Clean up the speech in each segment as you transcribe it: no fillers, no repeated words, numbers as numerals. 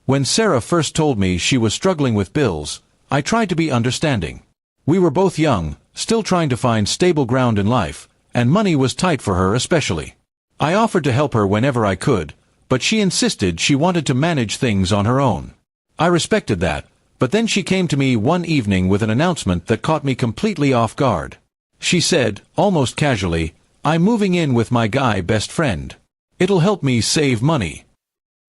When Sarah first told me she was struggling with bills, I tried to be understanding. We were both young, still trying to find stable ground in life, and money was tight for her especially. I offered to help her whenever I could, but she insisted she wanted to manage things on her own. I respected that, but then she came to me one evening with an announcement that caught me completely off guard. She said, almost casually, "I'm moving in with my guy best friend. It'll help me save money."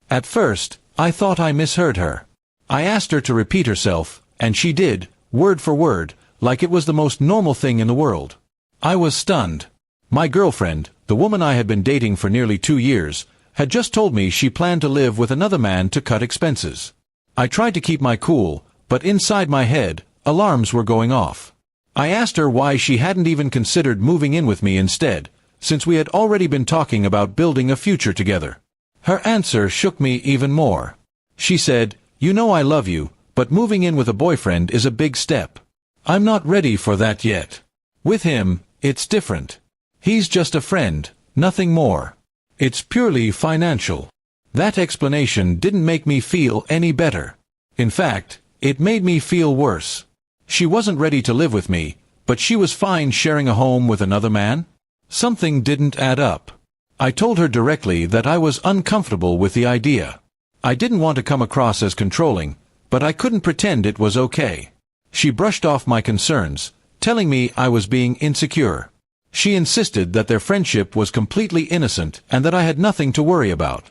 At first, I thought I misheard her. I asked her to repeat herself, and she did, word for word, like it was the most normal thing in the world. I was stunned. My girlfriend, the woman I had been dating for nearly 2 years, had just told me she planned to live with another man to cut expenses. I tried to keep my cool, but inside my head, alarms were going off. I asked her why she hadn't even considered moving in with me instead, since we had already been talking about building a future together. Her answer shook me even more. She said, "You know I love you, but moving in with a boyfriend is a big step. I'm not ready for that yet. With him, it's different. He's just a friend, nothing more. It's purely financial." That explanation didn't make me feel any better. In fact, it made me feel worse. She wasn't ready to live with me, but she was fine sharing a home with another man? Something didn't add up. I told her directly that I was uncomfortable with the idea. I didn't want to come across as controlling, but I couldn't pretend it was okay. She brushed off my concerns, telling me I was being insecure. She insisted that their friendship was completely innocent and that I had nothing to worry about.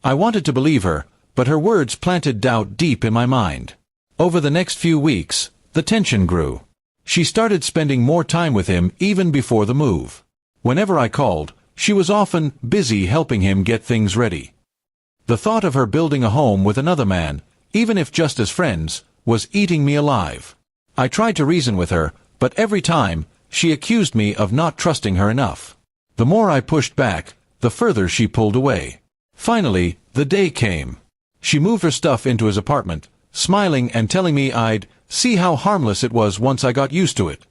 I wanted to believe her, but her words planted doubt deep in my mind. Over the next few weeks, the tension grew. She started spending more time with him even before the move. Whenever I called, she was often busy helping him get things ready. The thought of her building a home with another man, even if just as friends, was eating me alive. I tried to reason with her, but every time, she accused me of not trusting her enough. The more I pushed back, the further she pulled away. Finally, the day came. She moved her stuff into his apartment, smiling and telling me I'd see how harmless it was once I got used to it.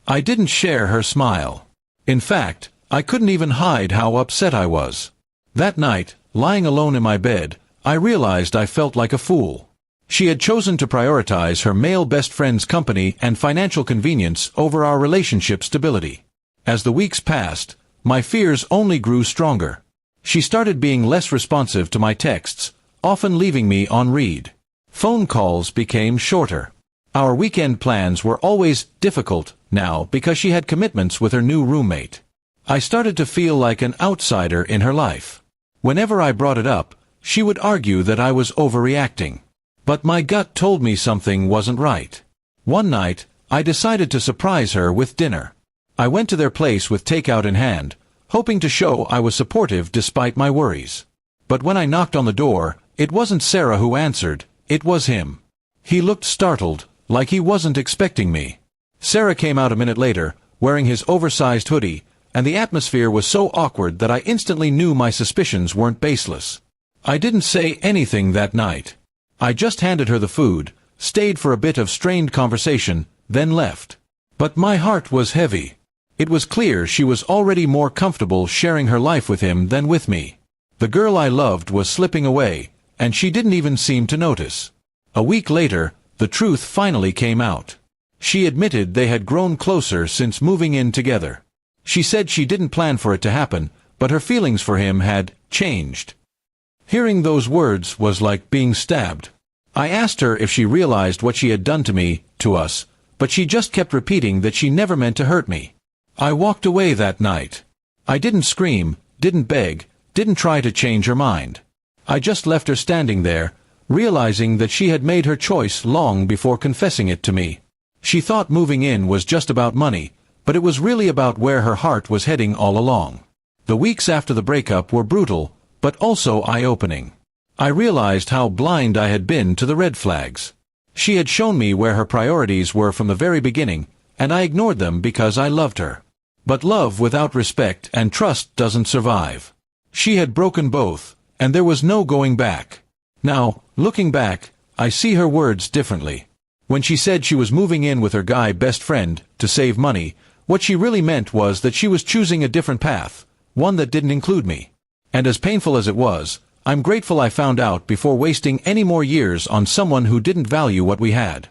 I didn't share her smile. In fact, I couldn't even hide how upset I was. That night, lying alone in my bed, I realized I felt like a fool. She had chosen to prioritize her male best friend's company and financial convenience over our relationship stability. As the weeks passed, my fears only grew stronger. She started being less responsive to my texts, often leaving me on read. Phone calls became shorter. Our weekend plans were always difficult now because she had commitments with her new roommate. I started to feel like an outsider in her life. Whenever I brought it up, she would argue that I was overreacting. But my gut told me something wasn't right. One night, I decided to surprise her with dinner. I went to their place with takeout in hand, hoping to show I was supportive despite my worries. But when I knocked on the door, it wasn't Sarah who answered, it was him. He looked startled, like he wasn't expecting me. Sarah came out a minute later, wearing his oversized hoodie, and the atmosphere was so awkward that I instantly knew my suspicions weren't baseless. I didn't say anything that night. I just handed her the food, stayed for a bit of strained conversation, then left. But my heart was heavy. It was clear she was already more comfortable sharing her life with him than with me. The girl I loved was slipping away, and she didn't even seem to notice. A week later, the truth finally came out. She admitted they had grown closer since moving in together. She said she didn't plan for it to happen, but her feelings for him had changed. Hearing those words was like being stabbed. I asked her if she realized what she had done to me, to us, but she just kept repeating that she never meant to hurt me. I walked away that night. I didn't scream, didn't beg, didn't try to change her mind. I just left her standing there, realizing that she had made her choice long before confessing it to me. She thought moving in was just about money, but it was really about where her heart was heading all along. The weeks after the breakup were brutal, but also eye-opening. I realized how blind I had been to the red flags. She had shown me where her priorities were from the very beginning, and I ignored them because I loved her. But love without respect and trust doesn't survive. She had broken both, and there was no going back. Now, looking back, I see her words differently. When she said she was moving in with her guy best friend to save money, what she really meant was that she was choosing a different path, one that didn't include me. And as painful as it was, I'm grateful I found out before wasting any more years on someone who didn't value what we had.